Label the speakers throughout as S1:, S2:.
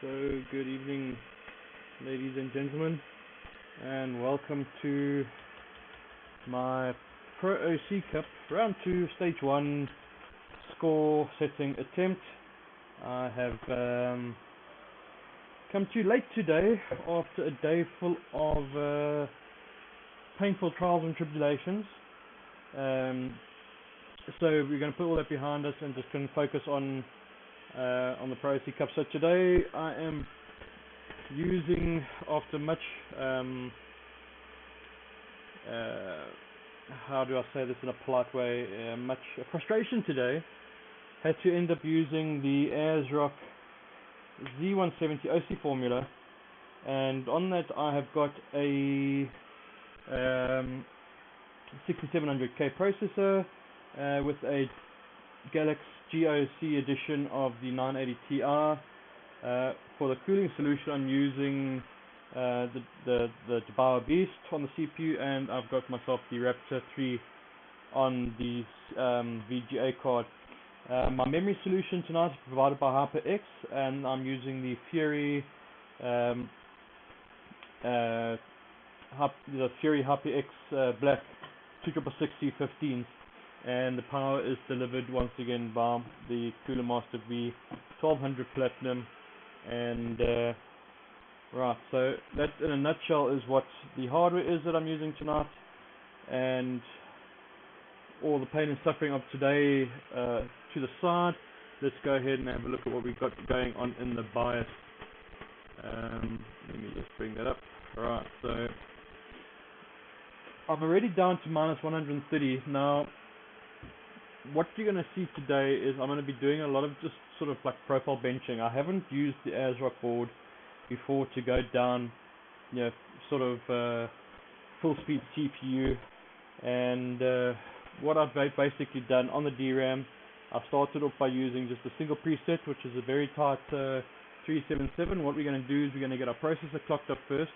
S1: So, good evening, ladies and gentlemen, and welcome to my ProOC Cup round 2 stage 1 score setting attempt. I have come too late today after a day full of painful trials and tribulations. So we're going to put all that behind us and just going to focus on the ProOC Cup. So today I am using, after much how do I say this in a polite way, much frustration today, had to end up using the ASRock Z170 OC formula, and on that I have got a 6700K processor with a Galaxy GOC edition of the 980 Ti. For the cooling solution I'm using the HyperX BEAST on the CPU, and I've got myself the Raptor 3 on the VGA card. My memory solution tonight is provided by HyperX, and I'm using the Fury the Fury HyperX Black 2666 C15s, and the power is delivered once again by the Cooler Master V1200 Platinum. And right, so that in a nutshell is what the hardware is that I'm using tonight, and all the pain and suffering of today to the side. Let's go ahead and have a look at what we've got going on in the BIOS. Let me just bring that up. Right, so I'm already down to minus 130. Now what you're going to see today is I'm going to be doing a lot of just sort of like profile benching. I haven't used the ASRock board before to go down, you know, sort of full speed CPU, and what I've basically done on the DRAM, I started off by using just a single preset, which is a very tight 377. What we're going to do is we're going to get our processor clocked up first.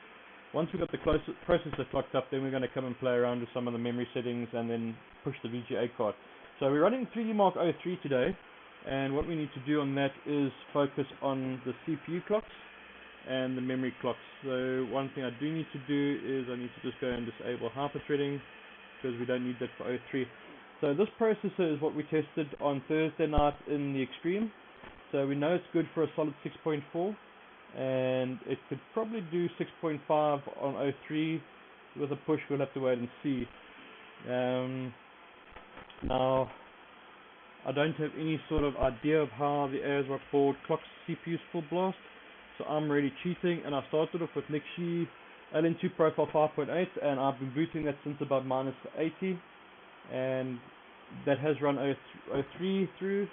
S1: Once we've got the processor clocked up, then we're going to come and play around with some of the memory settings and then push the VGA card. So we're running 3D Mark 03 today, and what we need to do on that is focus on the CPU clocks and the memory clocks. So one thing I do need to do is I need to just go and disable hyperthreading, because we don't need that for 03. So this processor is what we tested on Thursday night in the Extreme. So we know it's good for a solid 6.4, and it could probably do 6.5 on 03. With a push, we'll have to wait and see. Now, I don't have any sort of idea of how the ASRock board clocks CPU's full blast, so I'm really cheating, and I started off with Nixie LN2 Profile 5.8, and I've been booting that since about minus 80, and that has run 03 through.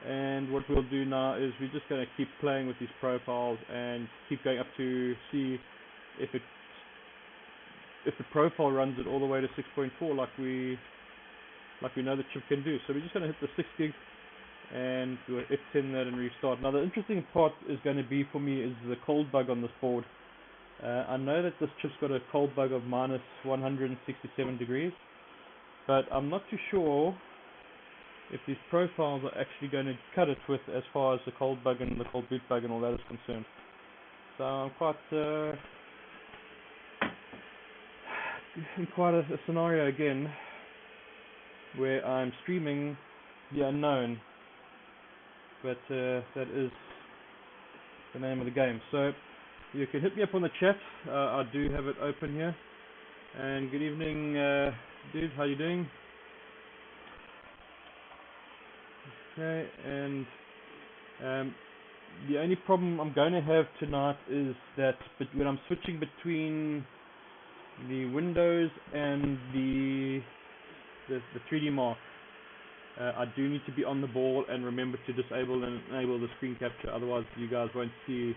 S1: And what we'll do now is we're just going to keep playing with these profiles and keep going up to see if the profile runs it all the way to 6.4 like we know the chip can do. So we're just going to hit the 6 gig and do an F10 that and restart. Now the interesting part is going to be for me is the cold bug on this board. I know that this chip's got a cold bug of minus 167 degrees, but I'm not too sure if these profiles are actually going to cut it with as far as the cold bug and the cold boot bug and all that is concerned. So I'm quite in quite a scenario again where I'm streaming the unknown, but that is the name of the game. So you can hit me up on the chat. I do have it open here. And good evening, dude. How you doing? Okay, and the only problem I'm going to have tonight is that when I'm switching between the Windows and the 3D Mark, I do need to be on the ball and remember to disable and enable the screen capture, otherwise you guys won't see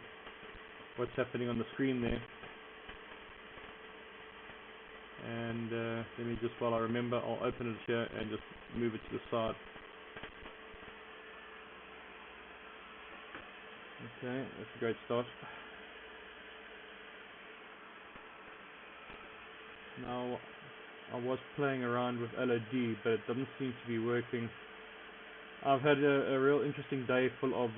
S1: what's happening on the screen there. And let me just, while I remember, I'll open it here and just move it to the side. Okay, that's a great start. Now I was playing around with LOD, but it doesn't seem to be working. I've had a real interesting day full of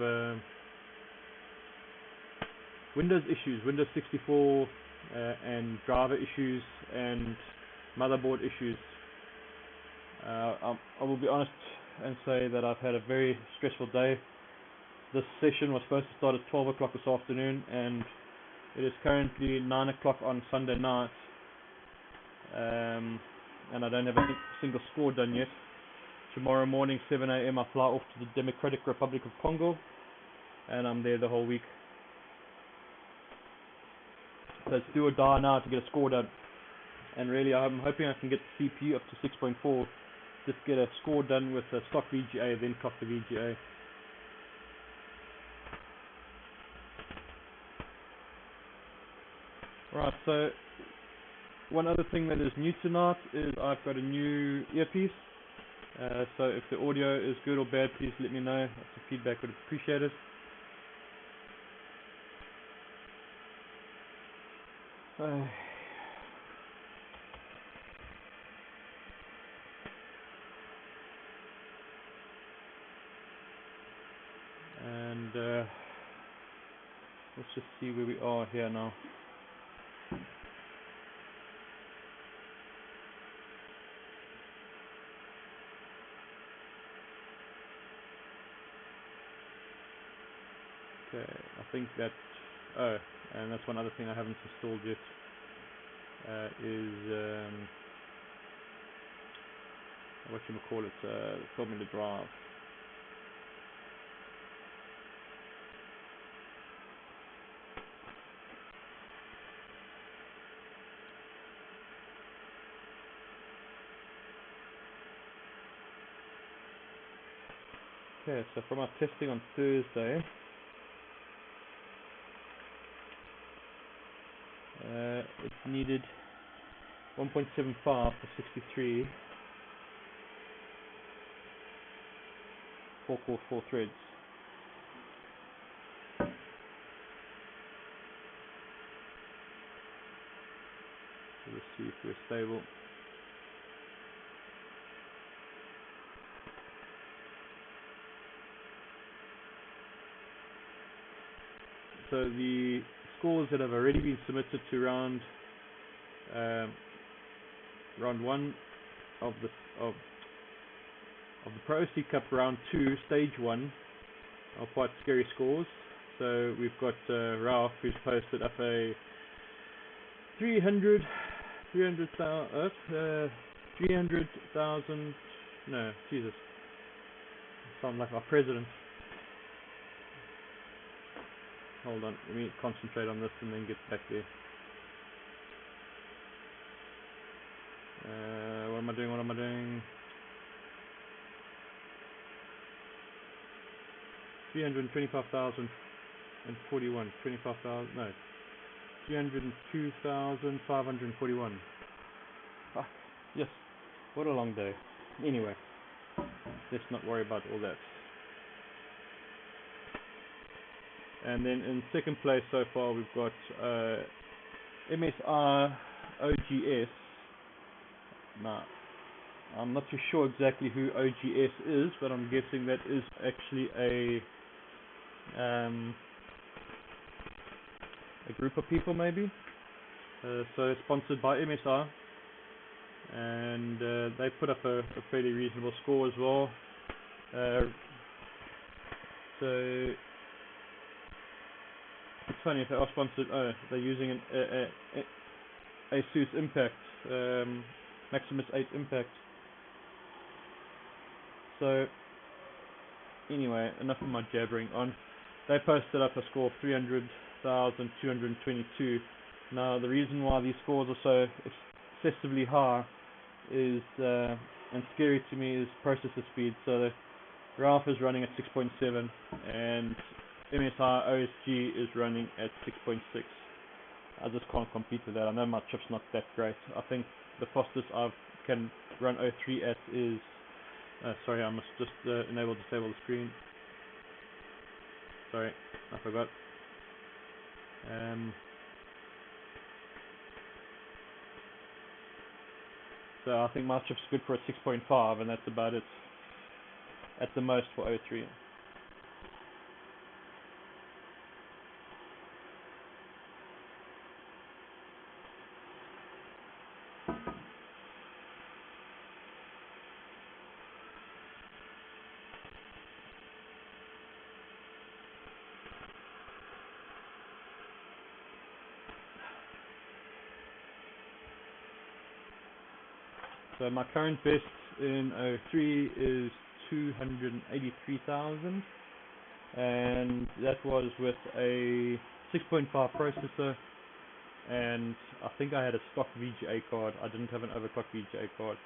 S1: Windows issues, Windows 64 and driver issues and motherboard issues. I will be honest and say that I've had a very stressful day. This session was supposed to start at 12 o'clock this afternoon, and it is currently 9 o'clock on Sunday night, and I don't have a single score done yet. Tomorrow morning, 7 AM, I fly off to the Democratic Republic of Congo, and I'm there the whole week. So it's do or die now to get a score done. And really, I'm hoping I can get the CPU up to 6.4, just get a score done with a stock VGA, then clock the VGA. Right, so one other thing that is new tonight is I've got a new earpiece. So if the audio is good or bad, please let me know. Lots of feedback would be appreciated. And let's just see where we are here now. Okay, I think that, oh, and that's one other thing I haven't installed yet, is, Formula Drive. Okay, so from our testing on Thursday, it needed 1.75 for 63, 4 cores, 4 threads. So let's see if we're stable. So the scores that have already been submitted to round 1 of the ProOC Cup round 2 stage 1 are quite scary scores. So we've got Ralph, who's posted up a 300,000 no, Jesus, I sound like our president. Hold on, let me concentrate on this and then get back there. What am I doing? 325,041. 302,541. Ah, yes, what a long day. Anyway, let's not worry about all that. And then in second place so far we've got MSR OGS. Now, I'm not too sure exactly who OGS is, but I'm guessing that is actually a group of people maybe. So it's sponsored by MSR, and they put up a fairly reasonable score as well. So it's funny, if they are sponsored, they're using an ASUS Impact, Maximus 8 Impact. So anyway, enough of my jabbering on. They posted up a score of 300,222. Now the reason why these scores are so excessively high is, and scary to me, is processor speed. So Ralph is running at 6.7 and MSI OSG is running at 6.6. I just can't compete with that. I know my chip's not that great. I think the fastest I can run O3 at is, sorry, I must just disable the screen. Sorry, I forgot. So I think my chip's good for a 6.5, and that's about it at the most for O3. So my current best in O3 is 283,000, and that was with a 6.5 processor, and I think I had a stock VGA card. I didn't have an overclock VGA card.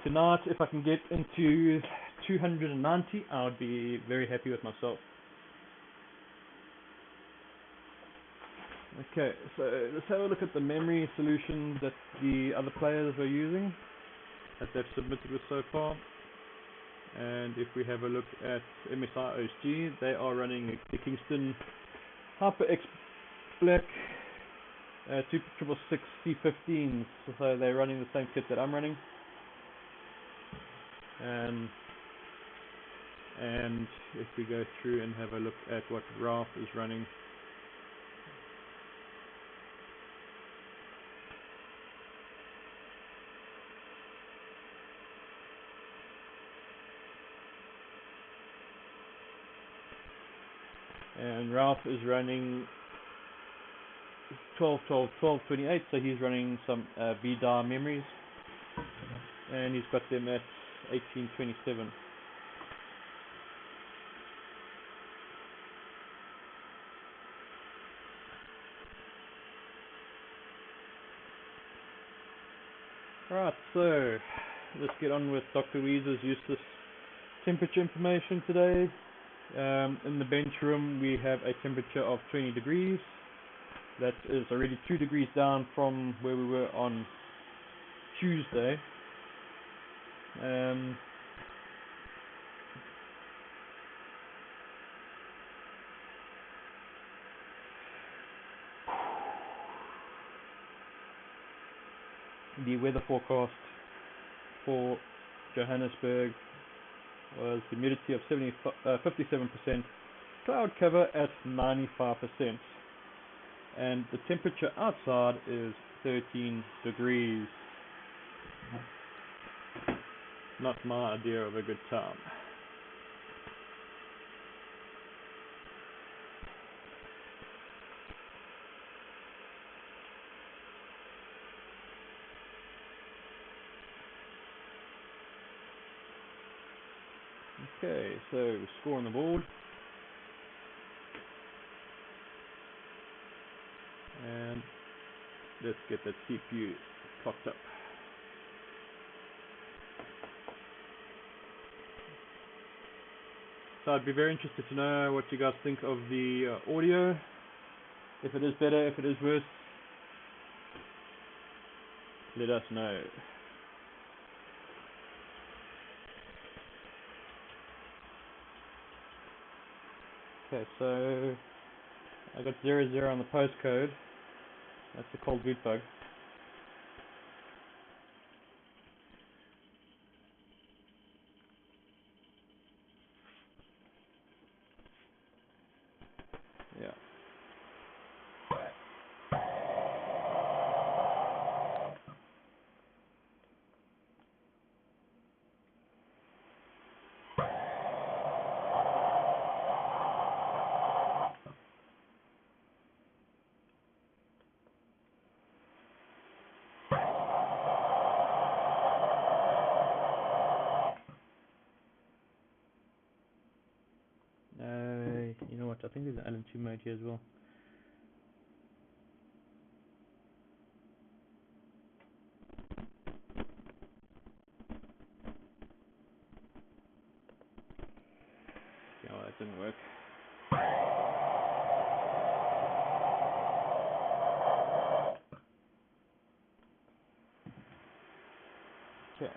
S1: Tonight, if I can get into 290, I would be very happy with myself. Okay, so let's have a look at the memory solution that the other players are using, that they've submitted with so far. And if we have a look at MSI OSG, they are running the Kingston HyperX Black 2666 C15s, so they're running the same kit that I'm running. And if we go through and have a look at what Ralph is running, and Ralph is running 1228, so he's running some VDAR memories, and he's got them at 1827. Right, so let's get on with DrWeez's useless temperature information today. In the bench room we have a temperature of 20 degrees. That is already 2 degrees down from where we were on Tuesday. The weather forecast for Johannesburg was humidity of 57%, cloud cover at 95%, and the temperature outside is 13 degrees. Not my idea of a good time. Okay, so score on the board. And let's get that CPU clocked up. So I'd be very interested to know what you guys think of the audio. If it is better, if it is worse, let us know. Okay, so I got 00 on the postcode. That's a cold boot bug. Yeah. You know what? I think there's an LM2 mode here as well. Yeah, well, that didn't work. Okay.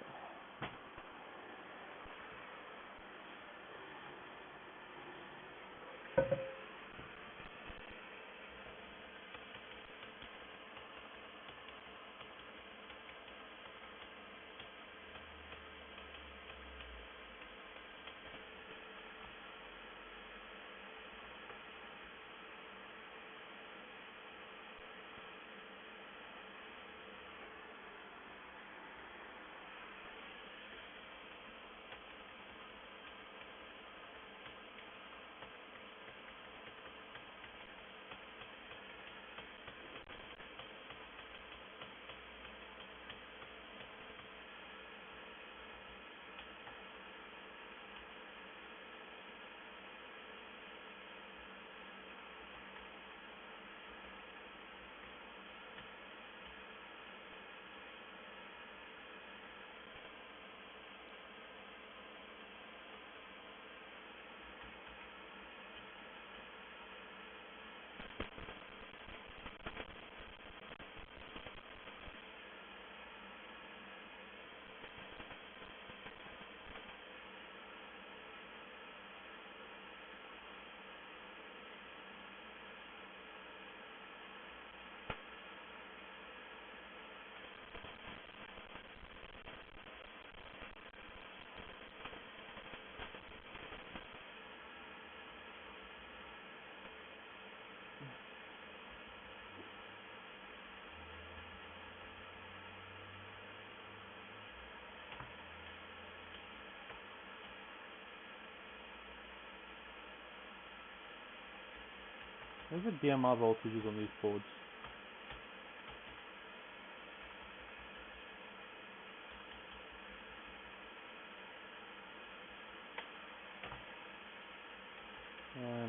S1: Where's the DMR voltages on these boards?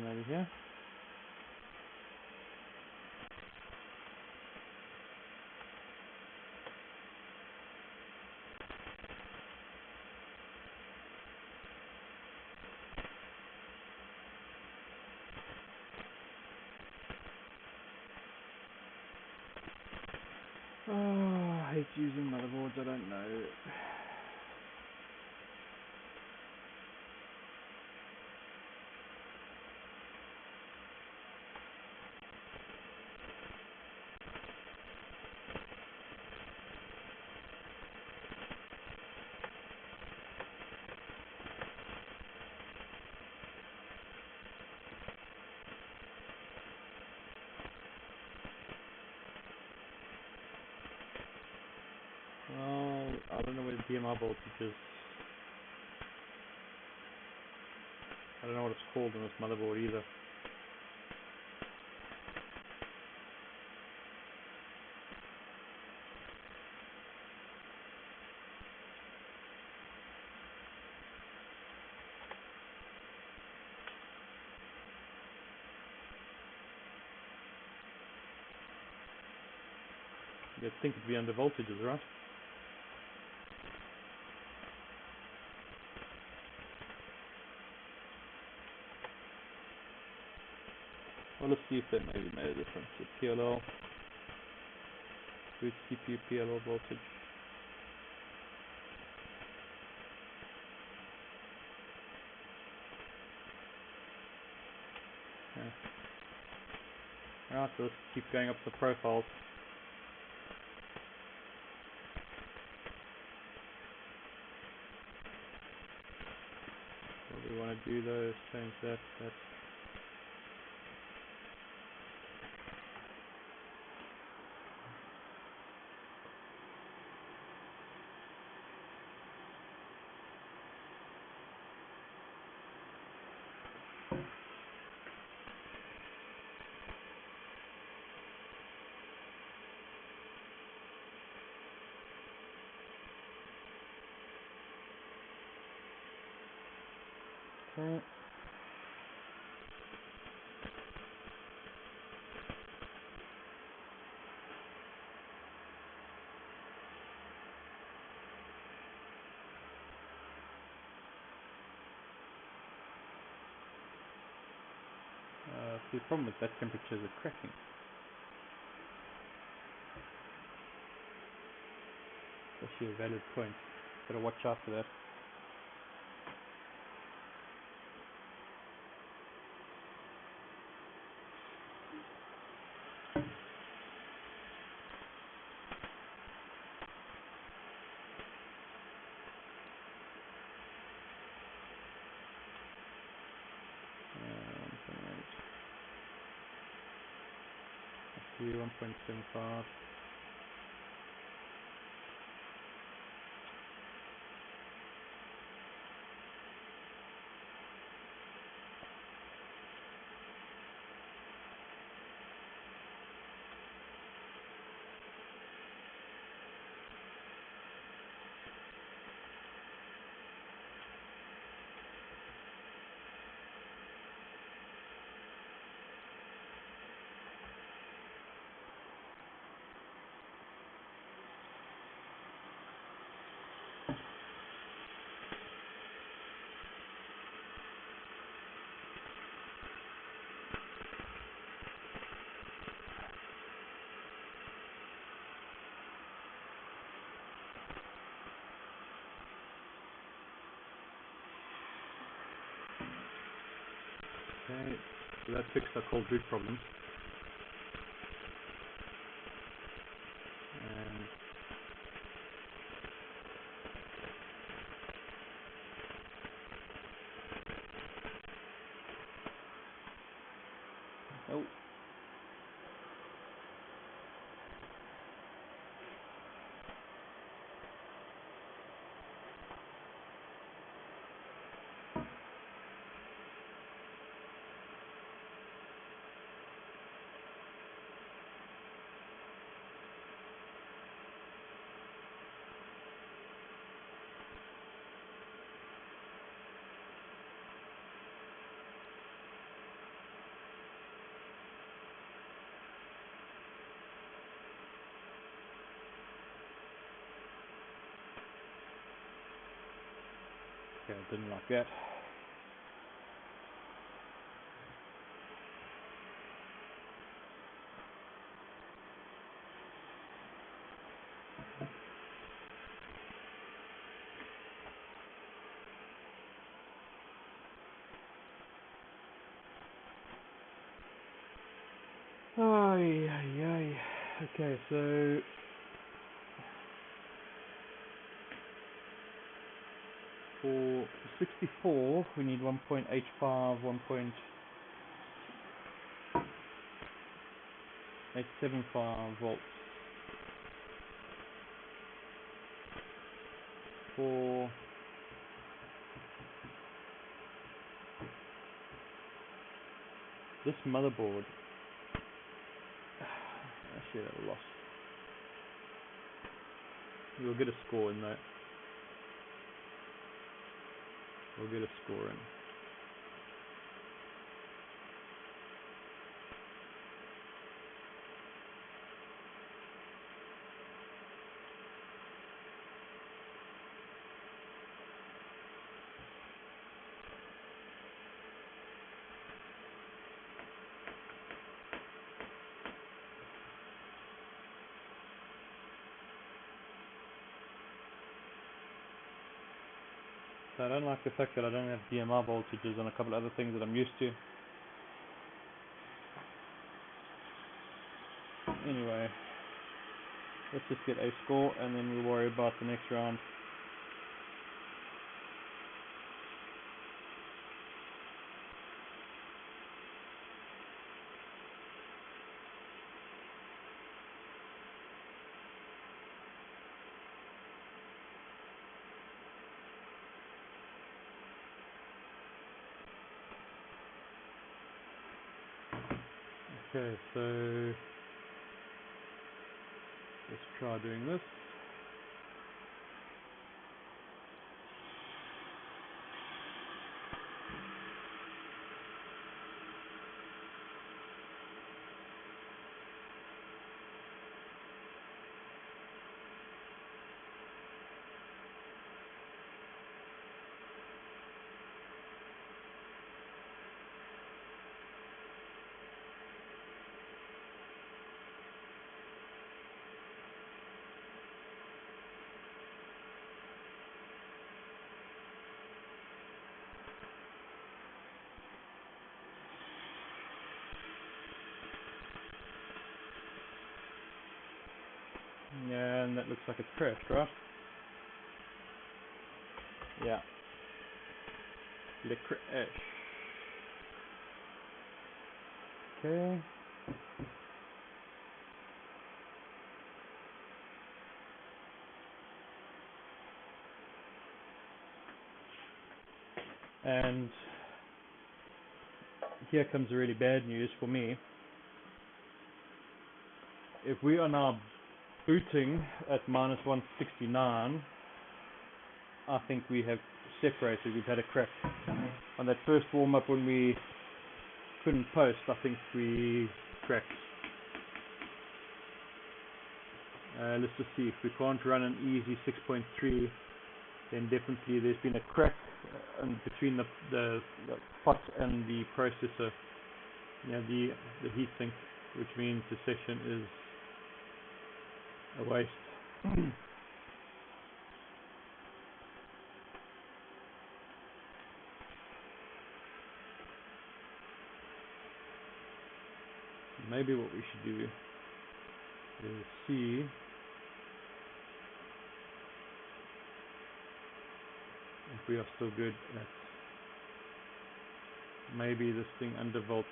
S1: Maybe here. Oh, I hate using motherboards, I don't know. Well, I don't know where the DMR voltage is. I don't know what it's called on this motherboard either. You'd think it'd be under voltages, right? Well, let's see if that maybe made a difference. The PLL, boot CPU PLL voltage. Yeah. Alright, so let's keep going up the profiles. What we want to do though is change that. Okay. The problem with that temperature is the cracking. That's actually a valid point. Gotta watch out for that. I see 1.75. Okay, so that fixed our cold boot problem. And oh, okay, I didn't like that. Ay, ay, ay. Okay, so for 64 we need 1.85, 1.875 volts. For this motherboard, actually I lost. We'll get a score in that. We'll get a score in. So I don't like the fact that I don't have DMR voltages and a couple of other things that I'm used to. Anyway, let's just get a score and then we'll worry about the next round. Okay, so let's try doing this. Yeah, and that looks like it's crashed, right? Yeah. Let crash. Okay. And here comes the really bad news for me. If we are now booting at minus 169, I think we have separated. We've had a crack. On that first warm-up when we couldn't post, I think we cracked. Let's just see. If we can't run an easy 6.3, then definitely there's been a crack between the pot and the processor, the heatsink, which means the session is a waste. Maybe what we should do is see if we are still good at maybe this thing undervolts.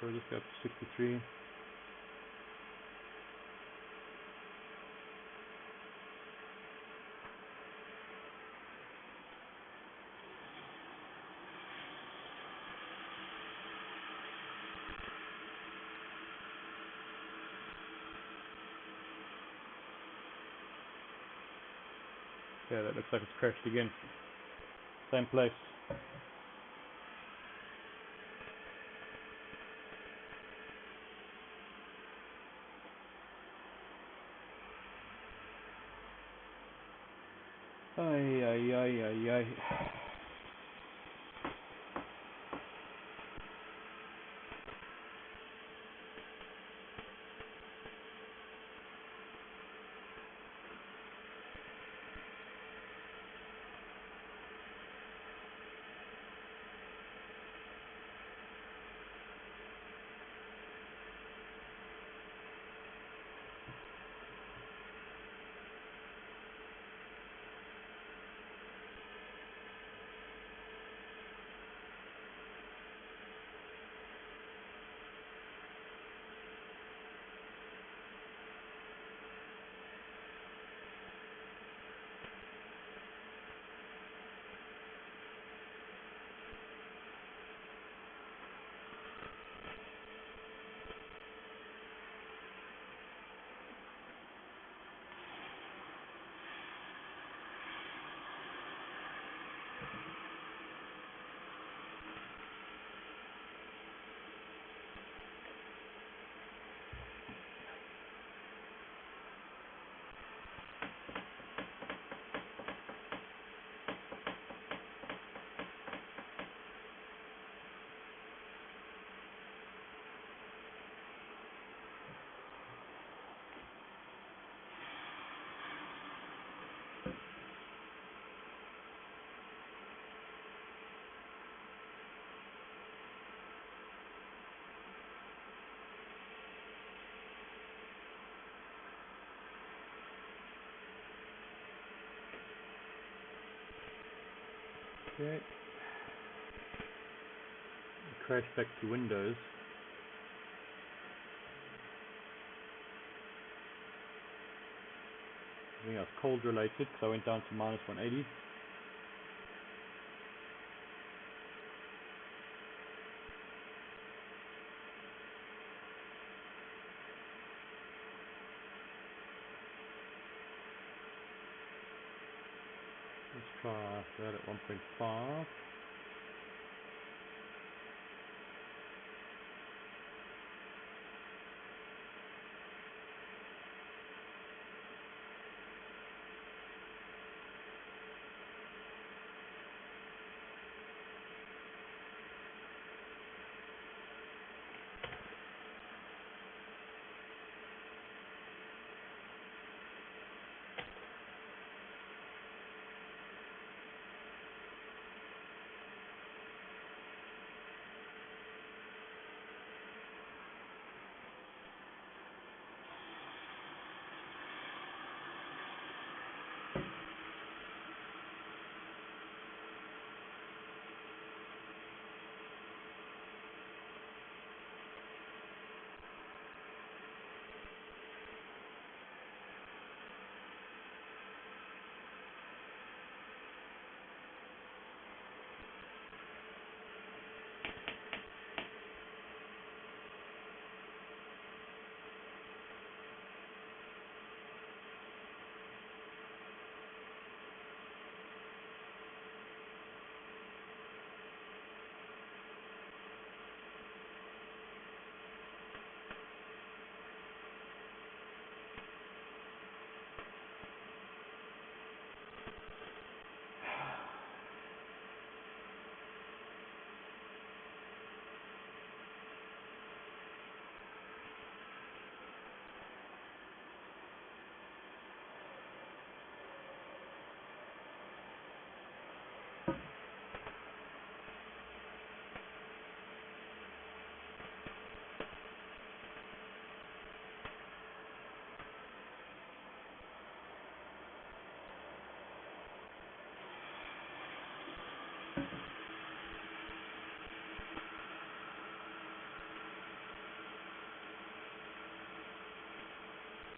S1: So we'll just go up to 63. Yeah, that looks like it's crashed again. Same place. Ay, ay, ay, ay, ay. Okay. Crash back to Windows. I think that's cold related because I went down to minus 180. Let's try that at 1.5.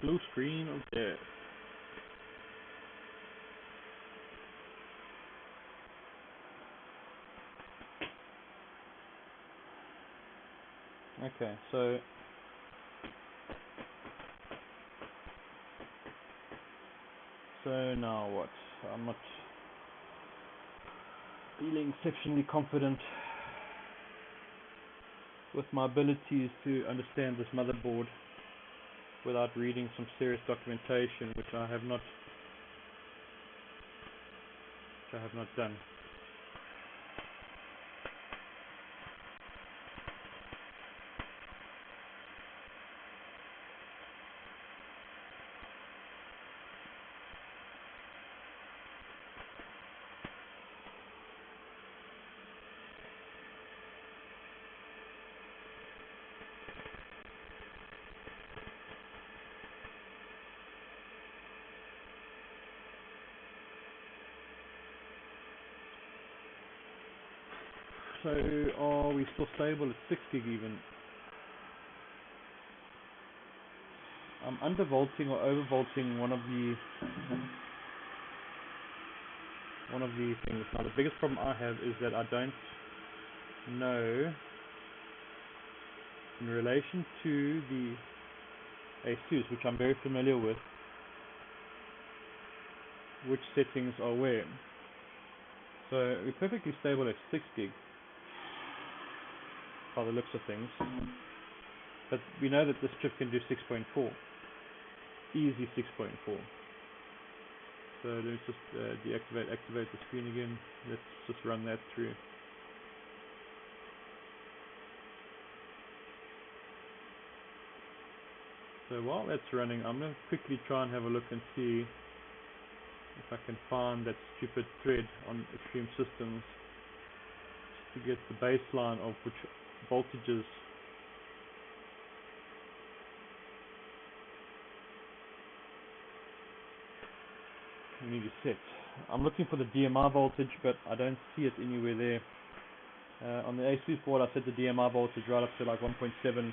S1: blue screen. Okay. Okay, so now what? I'm not feeling exceptionally confident with my abilities to understand this motherboard without reading some serious documentation, which I have not done. So are we still stable at 6 gig even? I'm undervolting or overvolting one of the things. Now the biggest problem I have is that I don't know, in relation to the ASUS, which I'm very familiar with, which settings are where. So we're perfectly stable at 6 gig by the looks of things, but we know that this chip can do 6.4, easy 6.4. So let's just activate the screen again. Let's just run that through. So while that's running, I'm going to quickly try and have a look and see if I can find that stupid thread on Extreme Systems to get the baseline of which voltages we need to set. I'm looking for the DMI voltage, but I don't see it anywhere there. On the ASUS board, I set the DMI voltage right up to like 1.7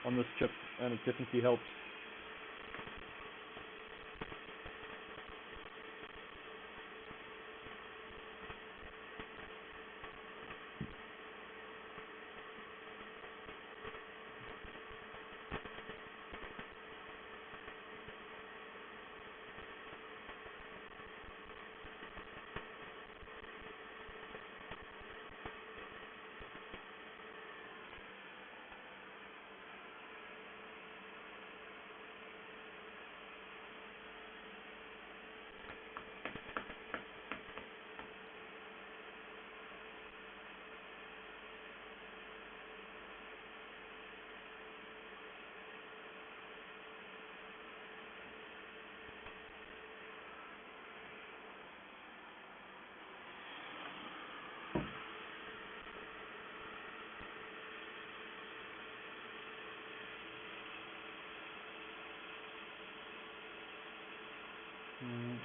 S1: on this chip, and it definitely helps.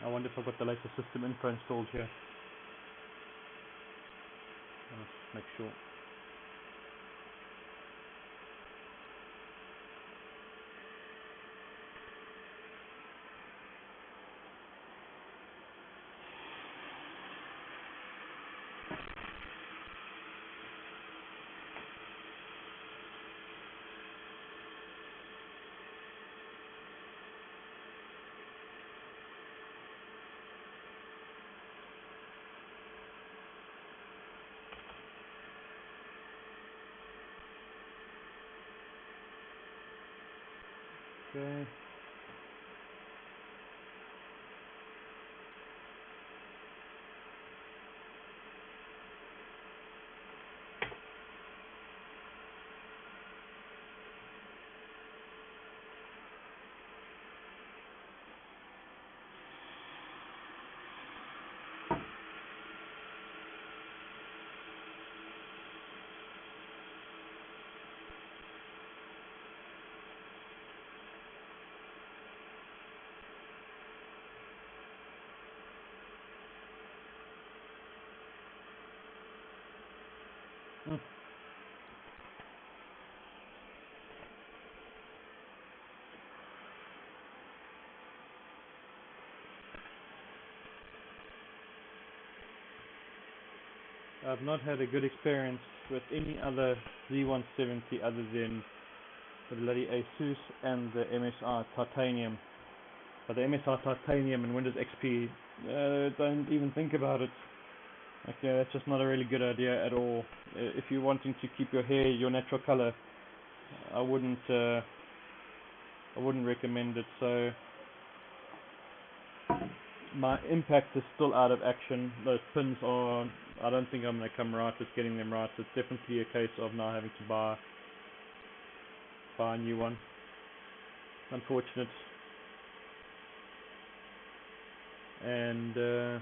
S1: I wonder if I've got the latest system info installed here. Let's make sure. Okay. I've not had a good experience with any other Z170 other than the bloody Asus and the MSI Titanium. But the MSI Titanium and Windows XP, don't even think about it. Okay, that's just not a really good idea at all. If you're wanting to keep your hair your natural color, I wouldn't recommend it. So my impact is still out of action. Those pins are, I don't think I'm going to come right with getting them right. It's definitely a case of now having to buy a new one. Unfortunate. And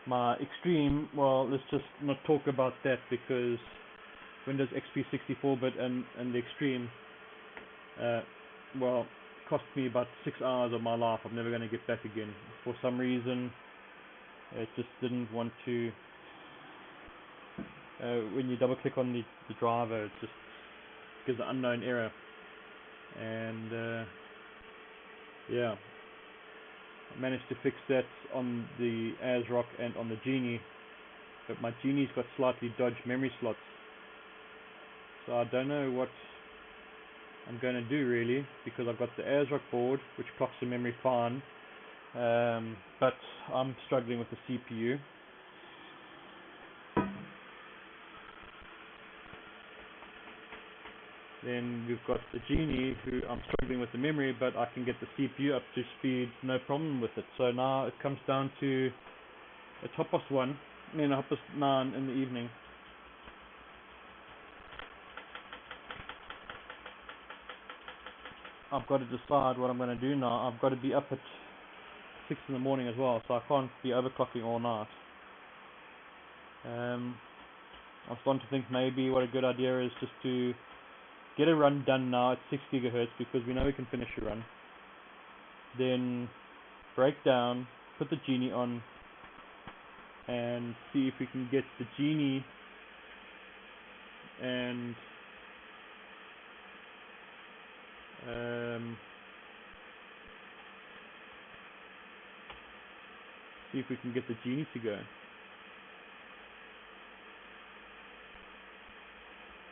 S1: my Extreme, well, let's just not talk about that, because Windows XP 64-bit and the Extreme, well, cost me about 6 hours of my life. I'm never going to get back again. For some reason, it just didn't want to. When you double click on the driver, it just gives an unknown error. And yeah, I managed to fix that on the ASRock and on the Genie, but my Genie's got slightly dodged memory slots, so I don't know what I'm going to do really, because I've got the ASRock board which clocks the memory fine, but I'm struggling with the CPU. Then we've got the Genie, who I'm struggling with the memory, but I can get the CPU up to speed, no problem with it. So now it comes down to it's 1:30, and then 9:30 in the evening. I've got to decide what I'm going to do now. I've got to be up at 6 in the morning as well, so I can't be overclocking all night. I'm starting to think maybe what a good idea is just to get a run done now at 6 gigahertz, because we know we can finish a run. Then break down, put the Genie on, and see if we can get the Genie and see if we can get the Genie to go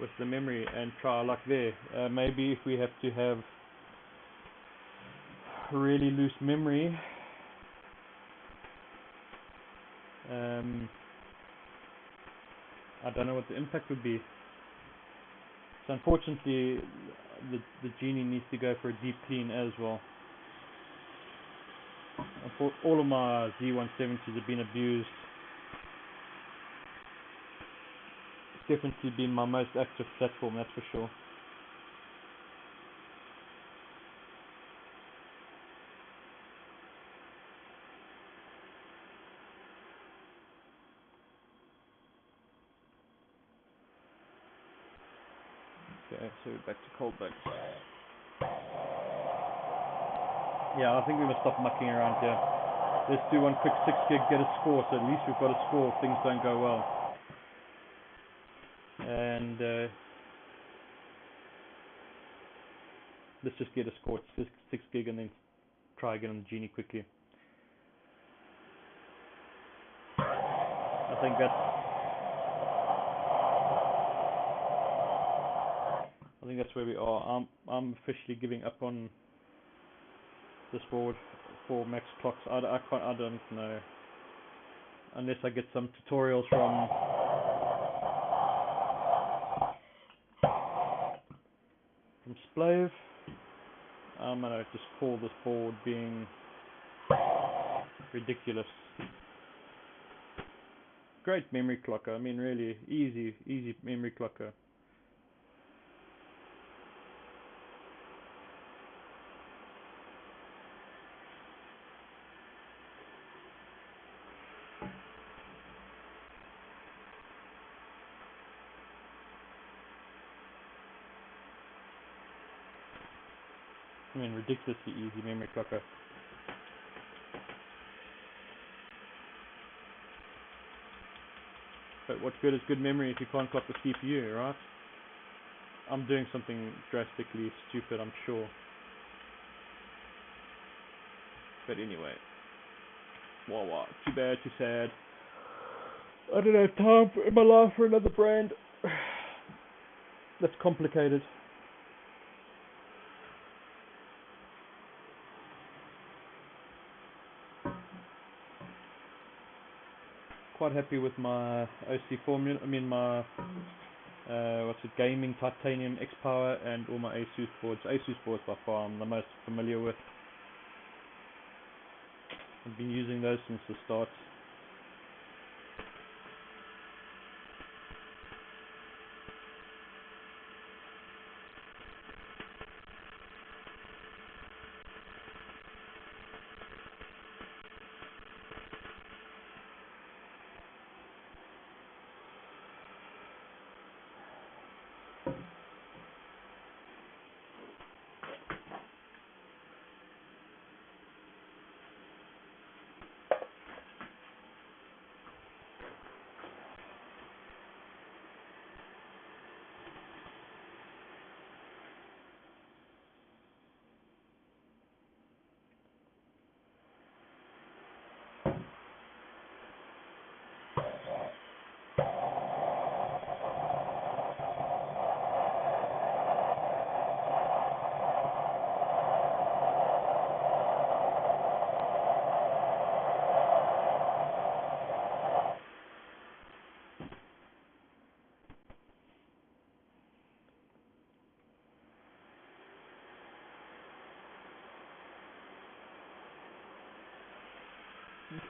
S1: with the memory and try our luck there. Maybe if we have to have really loose memory, I don't know what the impact would be. So unfortunately, the Genie needs to go for a deep clean as well. All of my Z170s have been abused. It's definitely been my most active platform, that's for sure. Okay, so back to cold books. Yeah, I think we must stop mucking around here. Let's do one quick 6 gig, get a score, so at least we've got a score if things don't go well. And let's just get a score at 6 gig and then try again on the Genie quickly. I think that's where we are. I'm officially giving up on this board for max clocks. I don't know, unless I get some tutorials from Splave. I'm gonna just call this board being ridiculous. Great memory clocker. I mean, really easy memory clocker. I mean, ridiculously easy memory clocker. But what good is good memory if you can't clock the CPU, right? I'm doing something drastically stupid, I'm sure. But anyway. Wow, too bad, too sad. I don't have time in my life for another brand. That's complicated. Quite happy with my OC formula. I mean my gaming titanium X Power and all my ASUS boards. ASUS boards by far I'm the most familiar with. I've been using those since the start.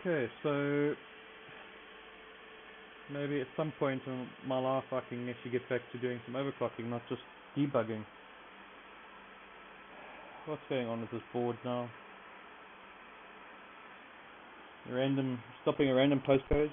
S1: Okay, so maybe at some point in my life I can actually get back to doing some overclocking, not just debugging. What's going on with this board now? Stopping a random postcode.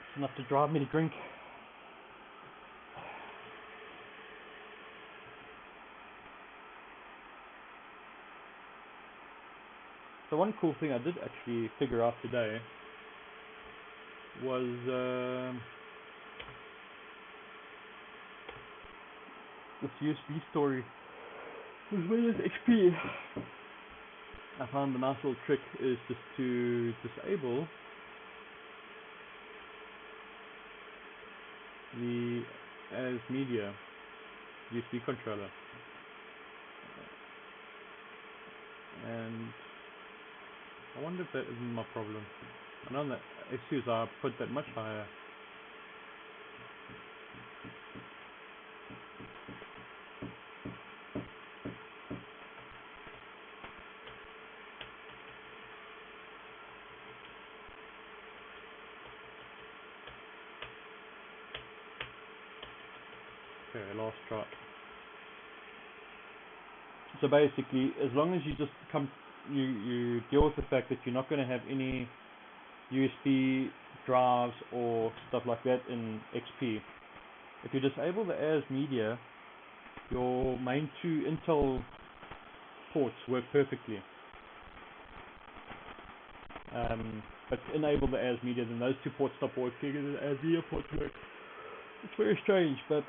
S1: It's enough to drive me to drink. So one cool thing I did actually figure out today was this USB story. As well as XP. I found the nice little trick is just to disable the as media USB controller, and I wonder if that isn't my problem. I know that as soon as I put that much higher. Okay, last try. So basically, as long as you just you deal with the fact that you're not going to have any USB drives or stuff like that in XP. If you disable the as media, your main two Intel ports work perfectly. But enable the as media, then those two ports stop working and the as media ports work. It's very strange, but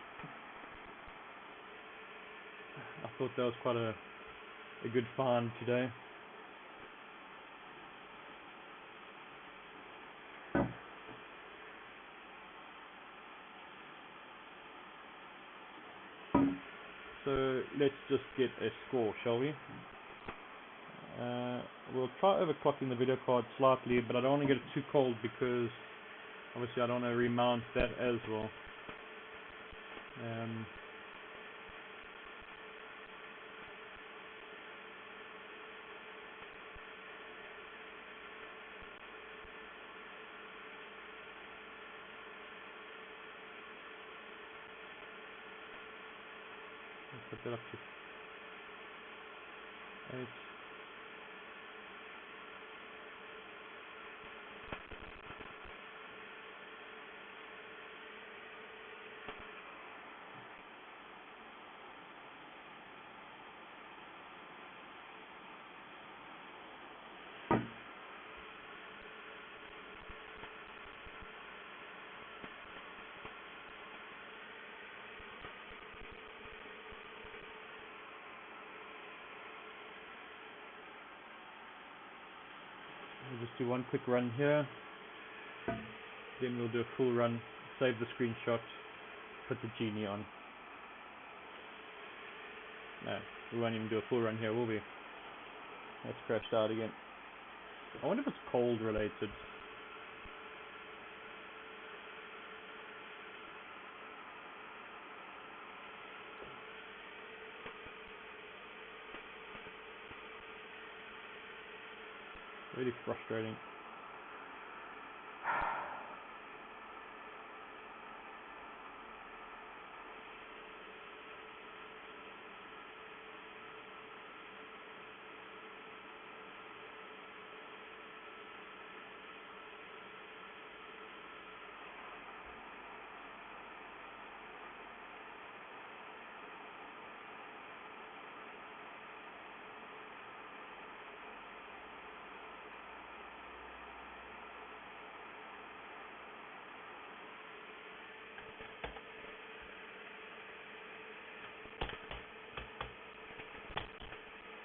S1: I thought that was quite a good find today. So let's just get a score, shall we? We'll try overclocking the video card slightly, but I don't want to get it too cold because obviously I don't want to remount that as well. Put that up to 8. We'll just do one quick run here, then we'll do a full run, save the screenshot, put the genie on. No, we won't even do a full run here, will we? That's crashed out again. I wonder if it's cold related. Really frustrating.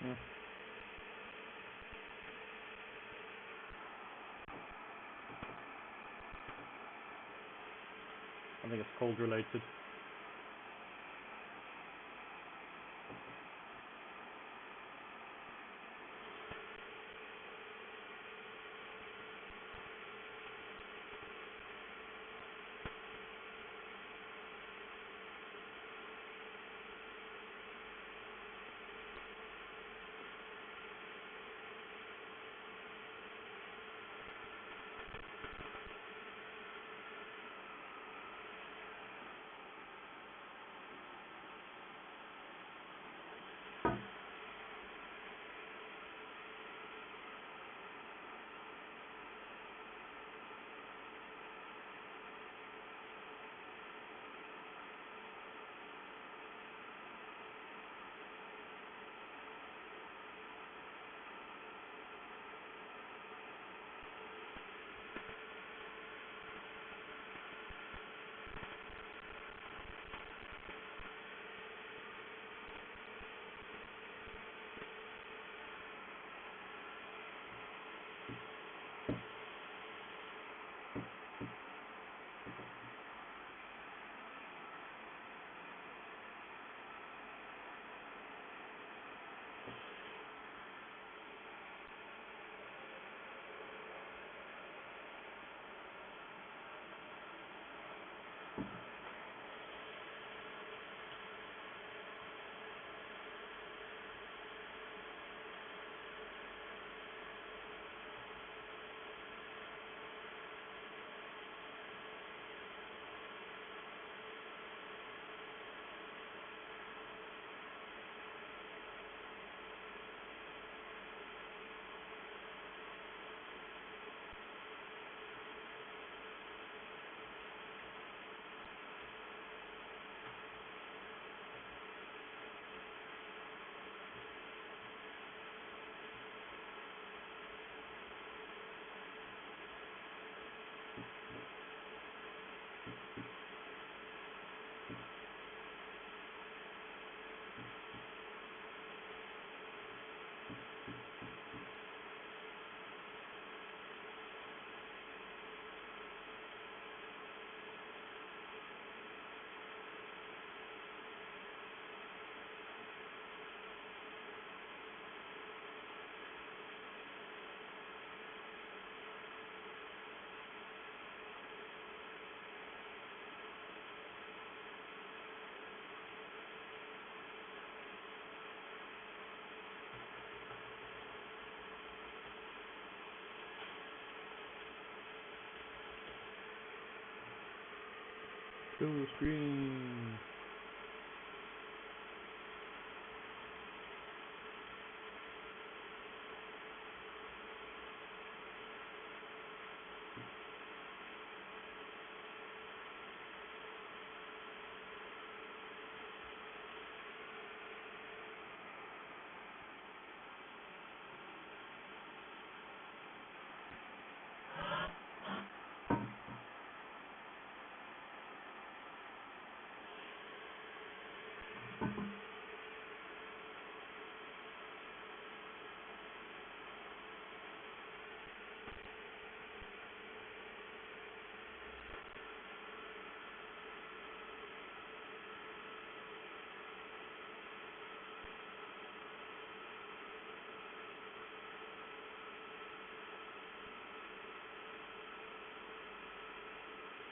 S1: Yeah. I think it's cold related. Full screen.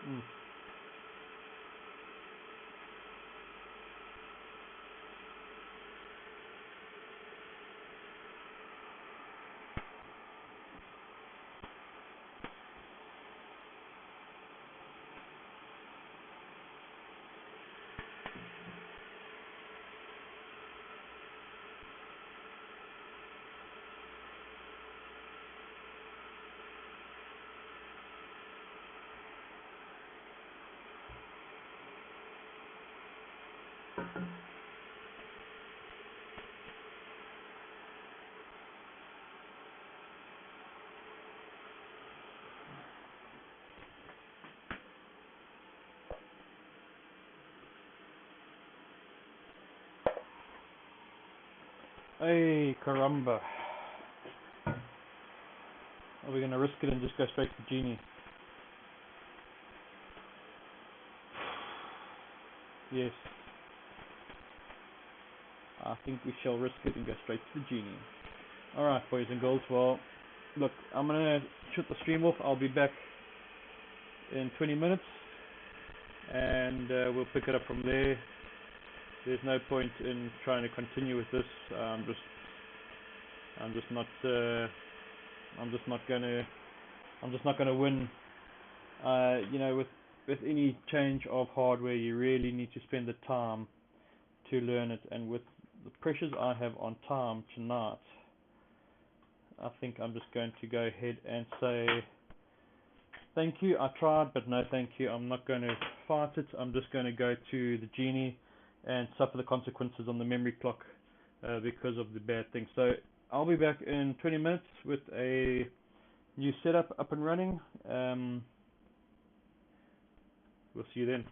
S1: Mm. Hey, caramba. Are we going to risk it and just go straight to Genie? Yes. I think we shall risk it and go straight to the Genie. Alright, boys and girls. Well, look, I'm going to shut the stream off. I'll be back in 20 minutes. And we'll pick it up from there. There's no point in trying to continue with this. I'm just not gonna win. You know, with any change of hardware, you really need to spend the time to learn it. And with the pressures I have on time tonight, I think I'm just going to go ahead and say thank you. I tried, but no thank you. I'm not going to fight it. I'm just going to go to the Genie and suffer the consequences on the memory clock because of the bad thing. So I'll be back in 20 minutes with a new setup up and running. We'll see you then.